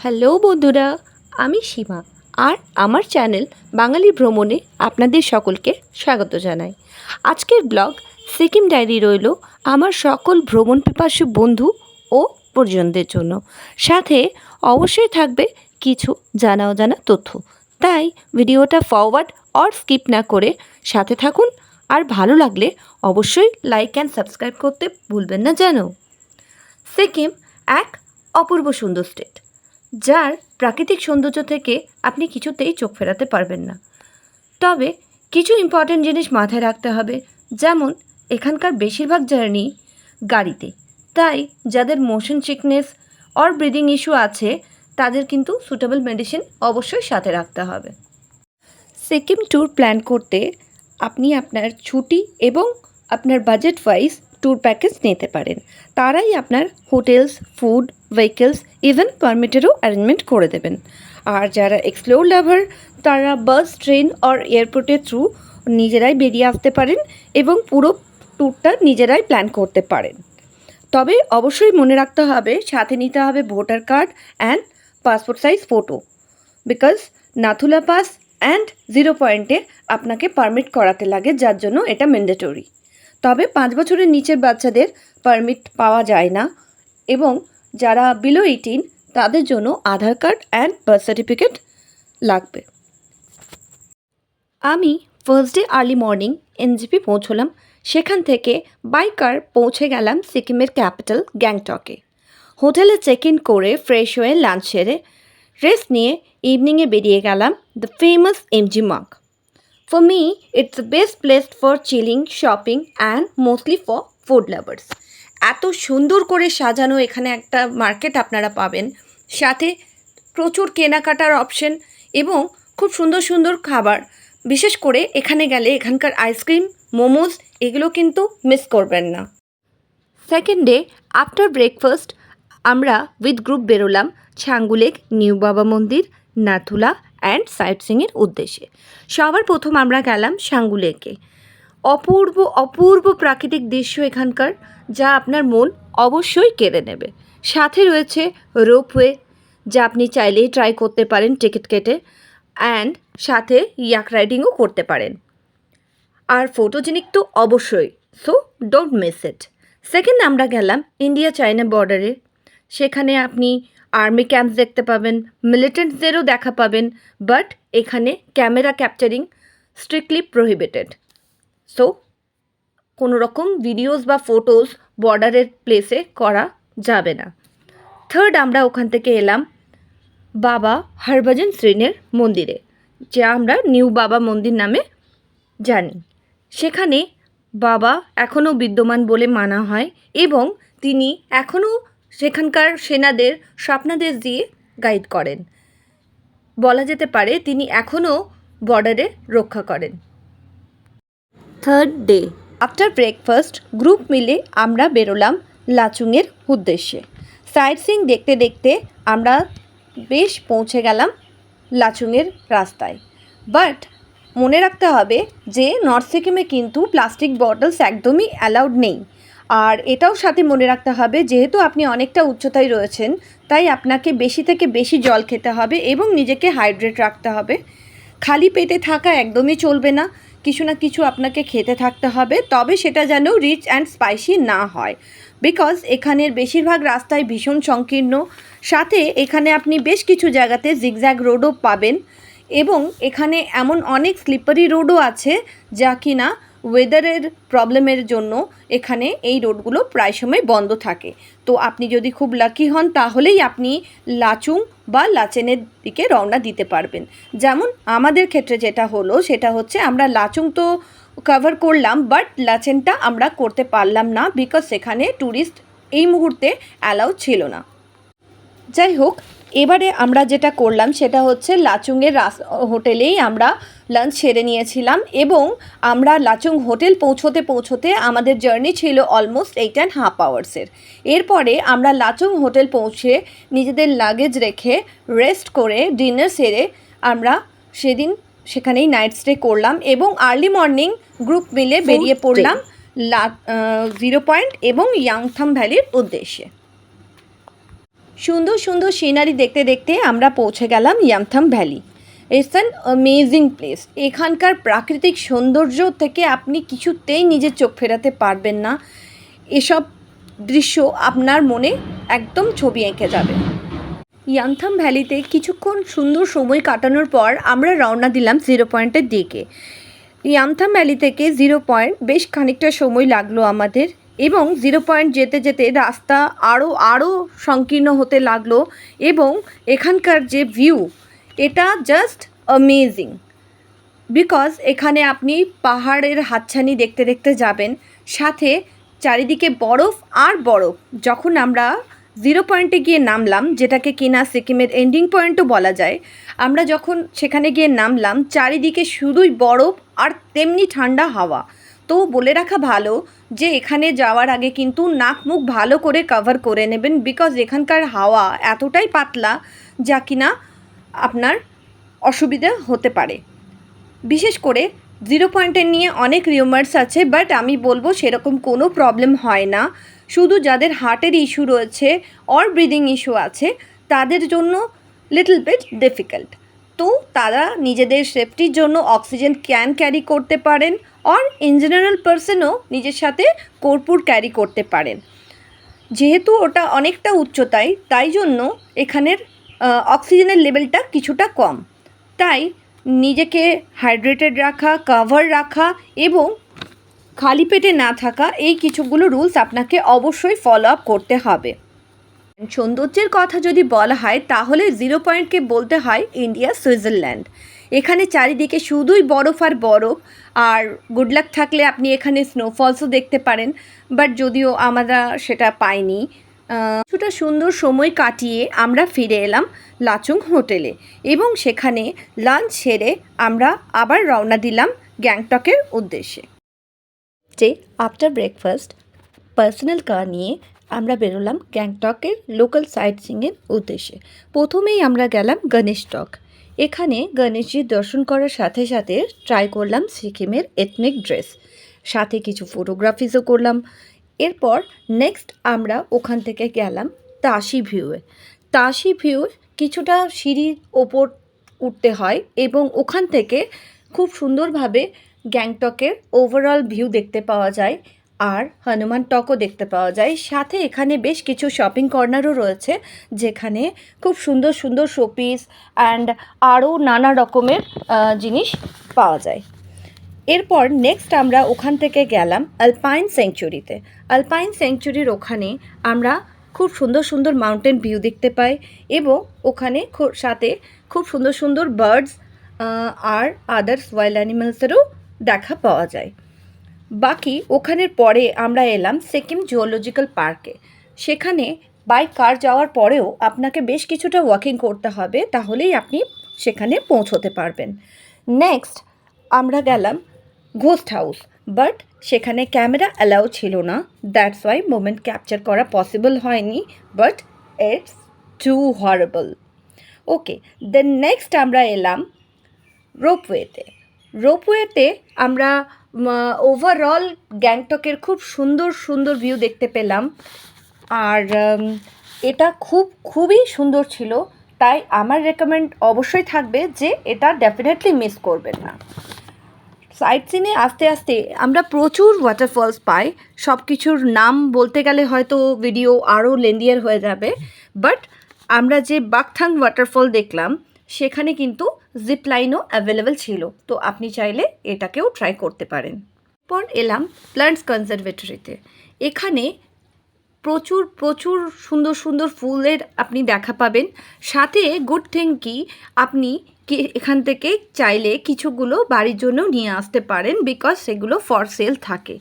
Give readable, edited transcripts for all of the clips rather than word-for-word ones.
Hello বন্ধুরা, আমি সীমা আর আমার চ্যানেল বাঙালি ভ্রমণে আপনাদের সকলকে স্বাগত জানাই। আজকের ব্লগ সিকিম ডায়েরি রইল আমার সকল ভ্রমণ পিপাসু বন্ধু ও পরিজনদের জন্য। সাথে অবশ্যই থাকবে কিছু জানা অজানা তথ্য। তাই ভিডিওটা ফরওয়ার্ড অর স্কিপ না করে সাথে থাকুন। আর ভালো লাগলে অবশ্যই লাইক অ্যান্ড সাবস্ক্রাইব করতে ভুলবেন না যেন। সিকিম এক অপূর্ব সুন্দর স্টেট, যার প্রাকৃতিক সৌন্দর্য থেকে আপনি কিছুতেই চোখ ফেরাতে পারবেন না। তবে কিছু ইম্পর্ট্যান্ট জিনিস মাথায় রাখতে হবে, যেমন এখানকার বেশিরভাগ জার্নি গাড়িতে। তাই যাদের motion sickness or breathing issue আছে তাদের কিন্তু সুটেবল মেডিসিন অবশ্যই সাথে রাখতে হবে। সিকিম ট্যুর প্ল্যান করতে আপনি আপনার ছুটি এবং আপনার বাজেট ওয়াইজ ট্যুর প্যাকেজ নিতে পারেন। তারাই আপনার হোটেলস, ফুড, ভেহিকেলস, ইভেন পারমিটেরও অ্যারেঞ্জমেন্ট করে দেবেন। আর যারা এক্সপ্লোর লাভার তারা বাস, ট্রেন অর এয়ারপোর্টের থ্রু নিজেরাই বেরিয়ে আসতে পারেন এবং পুরো ট্যুরটা নিজেরাই প্ল্যান করতে পারেন। তবে অবশ্যই মনে রাখতে হবে সাথে নিতে হবে voter card and passport size photo, because Nathula pass and 0 পয়েন্টে আপনাকে পারমিট করাতে লাগে, যার জন্য এটা ম্যান্ডেটরি। তবে 5 বছরের নিচের বাচ্চাদের পারমিট পাওয়া যায় না এবং যারা বিলো 18 তাদের জন্য আধার কার্ড অ্যান্ড বার্থ সার্টিফিকেট লাগবে। আমি first day early morning NJP পৌঁছলাম। সেখান থেকে বাই কার পৌঁছে গেলাম সিকিমের ক্যাপিটাল গ্যাংটকে। হোটেলে চেক ইন করে ফ্রেশ হয়ে লাঞ্চ সেরে রেস্ট নিয়ে ইভিনিংয়ে বেরিয়ে গেলাম the famous MG Marg. For me, it's the best place for chilling, shopping and mostly for food lovers. এত সুন্দর করে সাজানো এখানে একটা মার্কেট আপনারা পাবেন, সাথে প্রচুর কেনাকাটার অপশন এবং খুব সুন্দর সুন্দর খাবার। বিশেষ করে এখানে গেলে এখানকার আইসক্রিম, মোমোজ এগুলো কিন্তু মিস করবেন না। সেকেন্ড ডে আফটার ব্রেকফাস্ট আমরা উইথ গ্রুপ বেরোলাম ছাঙ্গু লেক, নিউ বাবা মন্দির, নাথুলা অ্যান্ড সাইট সিংয়ের উদ্দেশ্যে। সবার প্রথম আমরা গেলাম ছাঙ্গু লেকে। অপূর্ব অপূর্ব প্রাকৃতিক দৃশ্য এখানকার, যা আপনার মন অবশ্যই কেড়ে নেবে। সাথে রয়েছে রোপওয়ে, যা আপনি চাইলেই ট্রাই করতে পারেন টিকিট কেটে, অ্যান্ড সাথে ইয়াক রাইডিংও করতে পারেন। আর ফটোজেনিক তো অবশ্যই, so don't miss it. Second আমরা গেলাম ইন্ডিয়া চায়না বর্ডারে। সেখানে আপনি আর্মি ক্যাম্পস দেখতে পাবেন, মিলিটেন্টসদেরও দেখা পাবেন, বাট এখানে camera capturing strictly prohibited. So কোনো রকম ভিডিওস বা ফটোস বর্ডারের প্লেসে করা যাবে না। থার্ড আমরা ওখান থেকে এলাম বাবা হরভজন সিংয়ের মন্দিরে, যা আমরা নিউ বাবা মন্দির নামে জানি। সেখানে বাবা এখনও বিদ্যমান বলে মানা হয় এবং তিনি এখনও সেখানকার সেনাদের স্বপ্নাদেশ দিয়ে গাইড করেন। বলা যেতে পারে তিনি এখনও বর্ডারে রক্ষা করেন। Third day after breakfast group মিলে আমরা বেরোলাম লাচুংয়ের উদ্দেশ্যে। সাইট সিং দেখতে দেখতে আমরা বেশ পৌঁছে গেলাম লাচুংয়ের রাস্তায়। বাট মনে রাখতে হবে যে নর্থ সিকিমে কিন্তু প্লাস্টিক বটলস একদমই অ্যালাউড নেই। আর এটাও সাথে মনে রাখতে হবে, যেহেতু আপনি অনেকটা উচ্চতায় রয়েছেন তাই আপনাকে বেশি থেকে বেশি জল খেতে হবে এবং নিজেকে হাইড্রেট রাখতে হবে। খালি পেটে থাকা একদমই চলবে না, কিছু না কিছু আপনাকে খেতে থাকতে হবে, তবে সেটা যেন রিচ অ্যান্ড স্পাইসি না হয়, বিকজ এখানের বেশিরভাগ রাস্তায় ভীষণ সংকীর্ণ। সাথে এখানে আপনি বেশ কিছু জায়গাতে জিগজ্যাগ রোডও পাবেন এবং এখানে এমন অনেক স্লিপারি রোডও আছে যা কিনা ওয়েদারের প্রবলেমের জন্য এখানে এই রোডগুলো প্রায় সময় বন্ধ থাকে। তো আপনি যদি খুব লাকি হন তাহলেই আপনি লাচুং বা লাচেনের দিকে রওনা দিতে পারবেন। যেমন আমাদের ক্ষেত্রে যেটা হলো সেটা হচ্ছে আমরা লাচুং তো কভার করলাম, বাট লাচেনটা আমরা করতে পারলাম না, বিকজ সেখানে ট্যুরিস্ট এই মুহূর্তে অ্যালাউ ছিল না। যাই হোক, এবারে আমরা যেটা করলাম সেটা হচ্ছে লাচুংয়ের হোটেলেই আমরা লাঞ্চ সেরে নিয়েছিলাম এবং আমরা লাচুং হোটেল পৌঁছতে পৌঁছতে আমাদের জার্নি ছিল অলমোস্ট 8.5 আওয়ার্সের। এরপরে আমরা লাচুং হোটেল পৌঁছে নিজেদের লাগেজ রেখে রেস্ট করে ডিনার সেরে আমরা সেদিন সেখানেই নাইট স্টে করলাম এবং আর্লি মর্নিং গ্রুপ মিলে বেরিয়ে পড়লাম 0 পয়েন্ট এবং ইয়াংথাম ভ্যালির উদ্দেশ্যে। সুন্দর সুন্দর সিনারি দেখতে দেখতে আমরা পৌঁছে গেলাম Yumthang valley. It's an amazing place. এখানকার প্রাকৃতিক সৌন্দর্য থেকে আপনি কিছুতেই নিজের চোখ ফেরাতে পারবেন না। এসব দৃশ্য আপনার মনে একদম ছবি এঁকে যাবে। ইয়ামথাম ভ্যালিতে কিছুক্ষণ সুন্দর সময় কাটানোর পর আমরা রওনা দিলাম জিরো পয়েন্টের দিকে। ইয়ামথাম ভ্যালি থেকে জিরো পয়েন্ট বেশ খানিকটা সময় লাগলো আমাদের, এবং জিরো পয়েন্ট যেতে যেতে রাস্তা আরও সংকীর্ণ হতে লাগলো, এবং এখানকার যে ভিউ এটা জাস্ট অ্যামেজিং। বিকজ এখানে আপনি পাহাড়ের হাতছানি দেখতে দেখতে যাবেন, সাথে চারিদিকে বরফ আর বরফ। যখন আমরা জিরো পয়েন্টে গিয়ে নামলাম, যেটাকে কিনা সিকিমের এন্ডিং পয়েন্টও বলা যায়, আমরা যখন সেখানে গিয়ে নামলাম চারিদিকে শুধুই বরফ আর তেমনি ঠান্ডা হাওয়া। তো বলে রাখা ভালো যে এখানে যাওয়ার আগে কিন্তু নাক মুখ ভালো করে কভার করে নেবেন, বিকজ এখানকার হাওয়া এতটাই পাতলা যা কিনা আপনার অসুবিধা হতে পারে। বিশেষ করে জিরো পয়েন্টের নিয়ে অনেক রিউমার্স আছে, বাট আমি বলবো সেরকম কোনো প্রবলেম হয় না। শুধু যাদের হার্টের ইস্যু রয়েছে অর ব্রিদিং ইস্যু আছে তাদের জন্য লিটল বিট ডিফিকাল্ট। তো তারা নিজেদের সেফটির জন্য অক্সিজেন ক্যান ক্যারি করতে পারেন, অর ইন জেনারেল পার্সনও নিজের সাথে কর্পূর ক্যারি করতে পারেন। যেহেতু ওটা অনেকটা উচ্চতায়, তাই জন্য এখানের অক্সিজেনের লেভেলটা কিছুটা কম। তাই নিজেকে হাইড্রেটেড রাখা, কভার রাখা এবং খালি পেটে না থাকা, এই কিছুগুলো রুলস আপনাকে অবশ্যই ফলো আপ করতে হবে। সৌন্দর্যের কথা যদি বলা হয় তাহলে জিরো পয়েন্টকে বলতে হয় ইন্ডিয়া সুইজারল্যান্ড। এখানে চারিদিকে শুধুই বরফ আর বরফ, আর গুড লাক থাকলে আপনি এখানে স্নোফলসও দেখতে পারেন, বাট যদিও আমরা সেটা পাইনি। কিছুটা সুন্দর সময় কাটিয়ে আমরা ফিরে এলাম লাচুং হোটেলে, এবং সেখানে লাঞ্চ সেরে আমরা আবার রওনা দিলাম গ্যাংটকের উদ্দেশ্যে। যে আফটার ব্রেকফাস্ট পার্সোনাল কার নিয়ে আমরা বেরোলাম গ্যাংটকের লোকাল সাইট সিইংয়ের উদ্দেশ্যে। প্রথমেই আমরা গেলাম গণেশ টক। এখানে গণেশজির দর্শন করার সাথে সাথে ট্রাই করলাম সিকিমের এথনিক ড্রেস, সাথে কিছু ফটোগ্রাফিসও করলাম। এরপর নেক্সট আমরা ওখান থেকে গেলাম তাশি ভিউয়ে। তাশি ভিউ কিছুটা সিঁড়ির ওপর উঠতে হয়, এবং ওখান থেকে খুব সুন্দরভাবে গ্যাংটকের ওভারঅল ভিউ দেখতে পাওয়া যায়, আর হনুমান টকও দেখতে পাওয়া যায়। সাথে এখানে বেশ কিছু শপিং কর্নারও রয়েছে, যেখানে খুব সুন্দর সুন্দর শোপিস অ্যান্ড আরও নানা রকমের জিনিস পাওয়া যায়। এরপর নেক্সট আমরা ওখান থেকে গেলাম আলপাইন স্যাংচুরিতে। আলপাইন স্যাংচুরির ওখানে আমরা খুব সুন্দর সুন্দর মাউন্টেন ভিউ দেখতে পাই, এবং ওখানে সাথে খুব সুন্দর সুন্দর বার্ডস আর আদার্স ওয়াইল্ড অ্যানিমালসেরও দেখা পাওয়া যায়। বাকি ওখানের পরে আমরা এলাম সিকিম জুওলজিক্যাল পার্কে। সেখানে বাই কার যাওয়ার পরেও আপনাকে বেশ কিছুটা ওয়াকিং করতে হবে, তাহলেই আপনি সেখানে পৌঁছতে পারবেন। নেক্সট আমরা গেলাম ঘোস্ট হাউস, বাট সেখানে ক্যামেরা অ্যালাউ ছিল না, দ্যাটস ওয়াই মোমেন্ট ক্যাপচার করা পসিবল হয়নি, but it's too horrible. Okay, then next আমরা এলাম রোপওয়েতে। রোপওয়েতে আমরা ওভারঅল গ্যাংটকের খুব সুন্দর সুন্দর ভিউ দেখতে পেলাম, আর এটা খুবই সুন্দর ছিল। তাই আমার রেকমেন্ড অবশ্যই থাকবে যে এটা ডেফিনেটলি মিস করবেন না। সাইট সিনে আস্তে আস্তে আমরা প্রচুর ওয়াটারফলস পাই। সব কিছুর নাম বলতে গেলে হয়তো ভিডিও আরও লেন্দিয়ার হয়ে যাবে, বাট আমরা যে বাকথাং ওয়াটারফল দেখলাম সেখানে কিন্তু জিপ লাইনও অ্যাভেলেবেল ছিল, তো আপনি চাইলে এটাকেও ট্রাই করতে পারেন। পর এলাম প্ল্যান্টস কনজারভেটরিতে। এখানে প্রচুর সুন্দর সুন্দর ফুলের আপনি দেখা পাবেন। সাথে গুড থিং কি আপনি এখান থেকে চাইলে কিছুগুলো বাড়ির জন্য নিয়ে আসতে পারেন, বিকজ সেগুলো ফর সেল থাকে।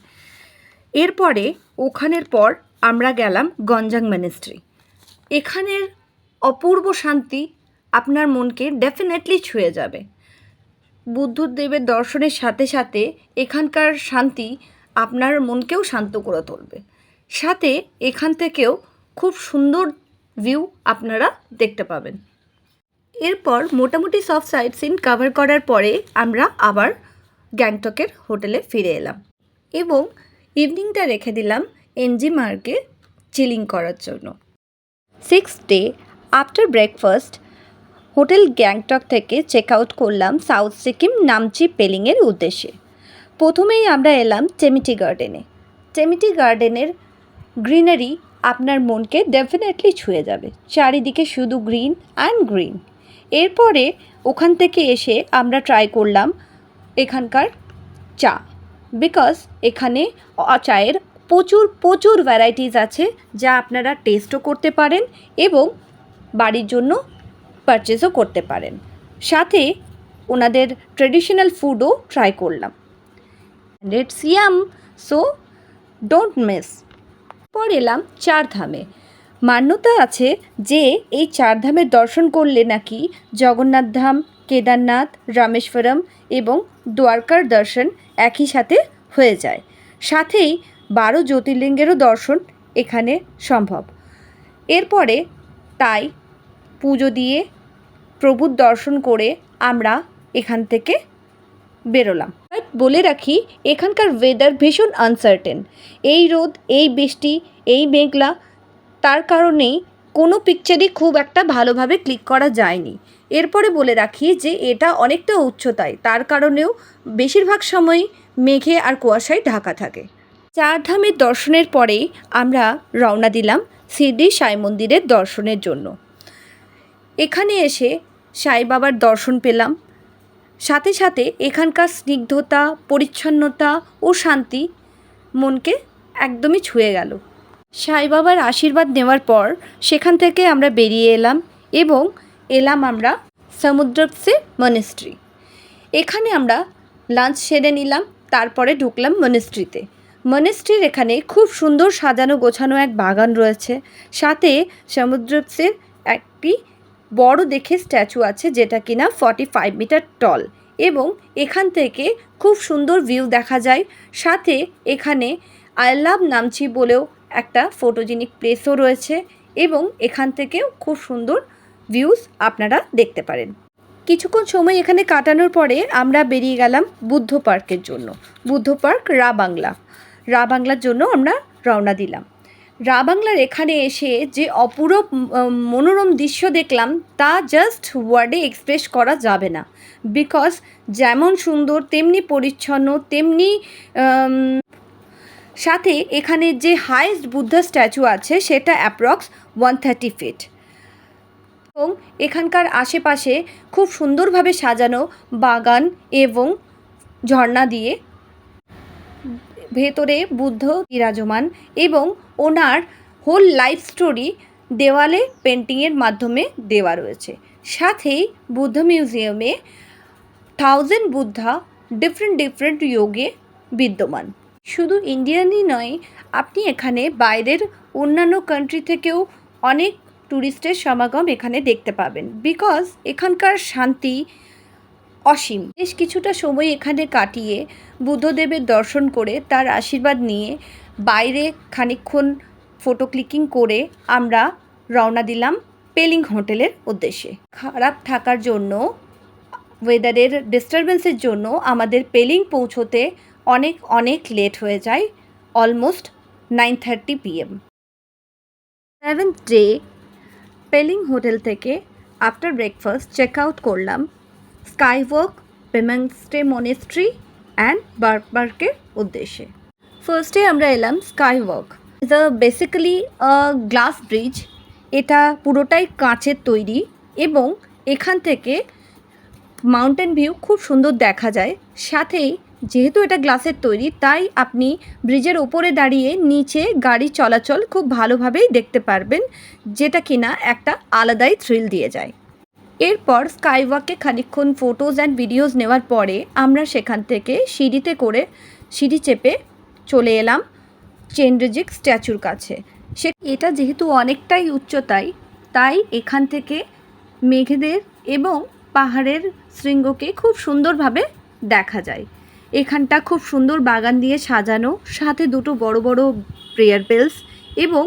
এরপরে ওখানের পর আমরা গেলাম গঞ্জাং মনেস্ট্রি। এখানের অপূর্ব শান্তি আপনার মনকে ডেফিনেটলি ছুঁয়ে যাবে। বুদ্ধদেবের দর্শনের সাথে সাথে এখানকার শান্তি আপনার মনকেও শান্ত করে তুলবে। সাথে এখান থেকেও খুব সুন্দর ভিউ আপনারা দেখতে পাবেন। এরপর মোটামুটি সব সাইট সিন কভার করার পরে আমরা আবার গ্যাংটকের হোটেলে ফিরে এলাম, এবং ইভিনিংটা রেখে দিলাম এনজি মার্গে চিলিং করার জন্য। Sixth day after breakfast hotel Gangtok থেকে চেক আউট করলাম সাউথ সিকিম নামচি পেলিংয়ের উদ্দেশ্যে। প্রথমেই আমরা এলাম টেমিটি গার্ডেনে। টেমিটি গার্ডেনের গ্রিনারি আপনার মনকে ডেফিনেটলি ছুঁয়ে যাবে। চারিদিকে শুধু গ্রিন অ্যান্ড গ্রিন। এরপরে ওখান থেকে এসে আমরা ট্রাই করলাম এখানকার চা, বিকজ এখানে চায়ের প্রচুর ভ্যারাইটিস আছে যা আপনারা টেস্টও করতে পারেন এবং বাড়ির জন্য পারচেসও করতে পারেন। সাথে ওনাদের ট্রেডিশনাল ফুডও ট্রাই করলাম। It's yum, so don't miss. পর এলাম চারধামে। মান্যতা আছে যে এই চারধামের দর্শন করলে নাকি জগন্নাথ ধাম, কেদারনাথ, রামেশ্বরম এবং দ্বারকার দর্শন একই সাথে হয়ে যায়। সাথেই 12 জ্যোতির্লিঙ্গেরও দর্শন এখানে সম্ভব। এরপরে তাই পুজো দিয়ে প্রভুর দর্শন করে আমরা এখান থেকে বেরোলাম। বাট বলে রাখি, এখানকার ওয়েদার ভীষণ আনসার্টেন। এই রোদ, এই বৃষ্টি, এই মেঘলা, তার কারণেই কোনো পিকচারই খুব একটা ভালোভাবে ক্লিক করা যায়নি। এরপরে বলে রাখি যে এটা অনেকটা উচ্চতায়, তার কারণেও বেশিরভাগ সময়ই মেঘে আর কুয়াশায় ঢাকা থাকে। চারধামের দর্শনের পরেই আমরা রওনা দিলাম শিরডি সাই মন্দিরের দর্শনের জন্য। এখানে এসে সাই বাবার দর্শন পেলাম। সাথে সাথে এখানকার স্নিগ্ধতা, পরিচ্ছন্নতা ও শান্তি মনকে একদমই ছুঁয়ে গেল। সাই বাবার আশীর্বাদ নেওয়ার পর সেখান থেকে আমরা বেরিয়ে এলাম এবং এলাম আমরা সমুদ্রপসে মনেস্ট্রি। এখানে আমরা লাঞ্চ সেরে নিলাম, তারপরে ঢুকলাম মনেস্ট্রিতে। মনেস্ট্রির এখানে খুব সুন্দর সাজানো গোছানো এক বাগান রয়েছে। সাথে সমুদ্রপসের একটি বড় দেখে স্ট্যাচু আছে যেটা কিনা 45 মিটার টল এবং এখান থেকে খুব সুন্দর ভিউ দেখা যায়। সাথে এখানে আই লাভ নামচি বলেও একটা ফটোজেনিক প্লেসও রয়েছে এবং এখান থেকেও খুব সুন্দর ভিউজ আপনারা দেখতে পারেন। কিছুক্ষণ সময় এখানে কাটানোর পরে আমরা বেরিয়ে গেলাম বুদ্ধ পার্কের জন্য। বুদ্ধ পার্ক রা বাংলার জন্য আমরা রওনা দিলাম। রা বাংলার এখানে এসে যে অপূরূপ মনোরম দৃশ্য দেখলাম তা জাস্ট ওয়ার্ডে এক্সপ্রেস করা যাবে না। বিকজ যেমন সুন্দর তেমনি পরিচ্ছন্ন, তেমনি সাথে এখানে যে হাইয়েস্ট বুদ্ধা স্ট্যাচু আছে সেটা অ্যাপ্রক্স 130 ফিট এবং এখানকার আশেপাশে খুব সুন্দরভাবে সাজানো বাগান এবং ঝর্ণা দিয়ে ভেতরে বুদ্ধ বিরাজমান এবং ওনার হোল লাইফ স্টোরি দেওয়ালে পেন্টিংয়ের মাধ্যমে দেওয়া রয়েছে। সাথেই বুদ্ধ মিউজিয়ামে 1000 বুদ্ধা ডিফারেন্ট যোগে বিদ্যমান। শুধু ইন্ডিয়ানই নয়, আপনি এখানে বাইরের অন্যান্য কান্ট্রি থেকেও অনেক ট্যুরিস্টের সমাগম এখানে দেখতে পাবেন। বিকজ এখানকার শান্তি অসীম। বেশ কিছুটা সময় এখানে কাটিয়ে বুদ্ধদেবের দর্শন করে তার আশীর্বাদ নিয়ে বাইরে খানিকক্ষণ ফটো ক্লিকিং করে আমরা রওনা দিলাম পেলিং হোটেলের উদ্দেশ্যে। খারাপ থাকার জন্য, ওয়েদারের ডিস্টারবেন্সের জন্য আমাদের পেলিং পৌঁছোতে অনেক লেট হয়ে যায়, almost 9:30 PM। 7th day Pelling hotel থেকে আফটার ব্রেকফাস্ট চেক আউট করলাম স্কাইওয়াক, পেমেংস্টে মনেস্ট্রি অ্যান্ড বার্ড পার্কের উদ্দেশ্যে। ফার্স্টে আমরা এলাম skywalk. Is basically glass bridge. এটা পুরোটাই কাঁচের তৈরি এবং এখান থেকে মাউন্টেন ভিউ খুব সুন্দর দেখা যায়। সাথেই যেহেতু এটা গ্লাসের তৈরি তাই আপনি ব্রিজের ওপরে দাঁড়িয়ে নিচে গাড়ি চলাচল খুব ভালোভাবেই দেখতে পারবেন, যেটা কিনা একটা আলাদাই থ্রিল দিয়ে যায়। এরপর স্কাইওয়াকে খানিকক্ষণ ফটোজ অ্যান্ড ভিডিওস নেওয়ার পরে আমরা সেখান থেকে সিঁড়ি চেপে চলে এলাম চেনরিজিক স্ট্যাচুর কাছে। এটা যেহেতু অনেকটাই উচ্চতায় তাই এখান থেকে মেঘেদের এবং পাহাড়ের শৃঙ্গকে খুব সুন্দরভাবে দেখা যায়। এখানটা খুব সুন্দর বাগান দিয়ে সাজানো, সাথে দুটো বড় বড় প্রেয়ার বেলস এবং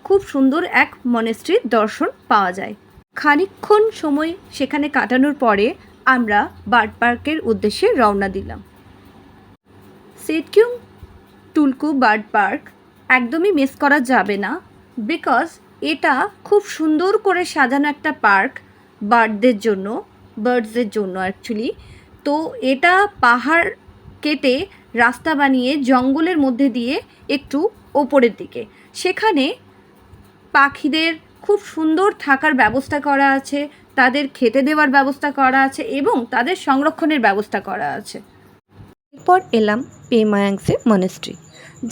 খুব সুন্দর এক মনেস্ট্রির দর্শন পাওয়া যায়। খানিকক্ষণ সময় সেখানে কাটানোর পরে আমরা বার্ড পার্কের উদ্দেশ্যে রওনা দিলাম। সেটকিউং টুলকু বার্ড পার্ক একদমই মিস করা যাবে না, বিকজ এটা খুব সুন্দর করে সাজানো একটা পার্ক বার্ডসদের জন্য অ্যাকচুয়ালি। তো এটা পাহাড় কেটে রাস্তা বানিয়ে জঙ্গলের মধ্যে দিয়ে একটু ওপরের দিকে, সেখানে পাখিদের খুব সুন্দর থাকার ব্যবস্থা করা আছে, তাদের খেতে দেওয়ার ব্যবস্থা করা আছে এবং তাদের সংরক্ষণের ব্যবস্থা করা আছে। এরপর এলাম পেমায়াংসে মনেস্ট্রি,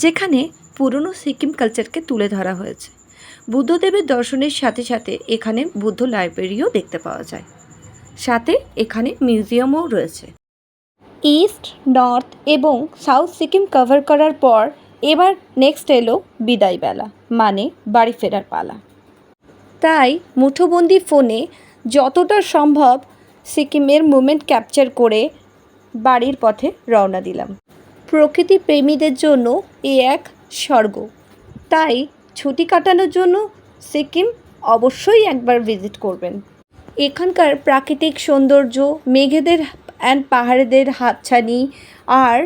যেখানে পুরনো সিকিম কালচারকে তুলে ধরা হয়েছে। বুদ্ধদেবের দর্শনের সাথে সাথে এখানে বুদ্ধ লাইব্রেরিও দেখতে পাওয়া যায়, সাথে এখানে মিউজিয়ামও রয়েছে। ইস্ট, নর্থ এবং সাউথ সিকিম কভার করার পর এবার নেক্সট এলো বিদায়বেলা, মানে বাড়ি ফেরার পালা। তাই মুঠোবন্দি ফোনে যতটা সম্ভব সিকিমের মুমেন্ট ক্যাপচার করে বাড়ির পথে রওনা দিলাম। প্রকৃতি প্রেমীদের জন্য এ এক স্বর্গ, তাই ছুটি কাটানোর জন্য সিকিম অবশ্যই একবার ভিজিট করবেন। এখানকার প্রাকৃতিক সৌন্দর্য, মেঘেদের অ্যান্ড পাহাড়েদের হাতছানি আর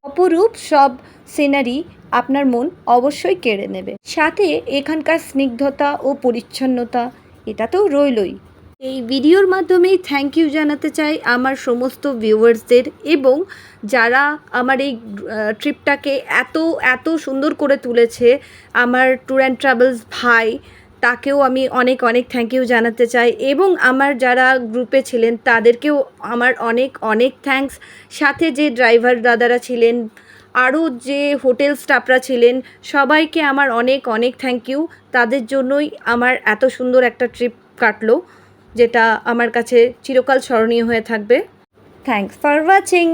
অপরূপ সব সিনারি আপনার মন অবশ্যই কেড়ে নেবে। সাথে এখানকার স্নিগ্ধতা ও পরিচ্ছন্নতা, এটা তো রইলই। এই ভিডিওর মাধ্যমেই থ্যাংক ইউ জানাতে চাই আমার সমস্ত ভিউয়ার্সদের, এবং যারা আমার এই ট্রিপটাকে এত সুন্দর করে তুলেছে, আমার ট্যুর অ্যান্ড ট্রাভেলস ভাই, তাকেও আমি অনেক থ্যাংক ইউ জানাতে চাই, এবং আমার যারা গ্রুপে ছিলেন তাদেরকেও আমার অনেক থ্যাঙ্কস। সাথে যে ড্রাইভার দাদারা ছিলেন, আরও যে হোটেল স্টাফরা ছিলেন, সবাইকে আমার অনেক থ্যাংক ইউ। তাদের জন্যই আমার এত সুন্দর একটা ট্রিপ কাটলো, যেটা আমার কাছে চিরকাল স্মরণীয় হয়ে থাকবে। Thanks for watching.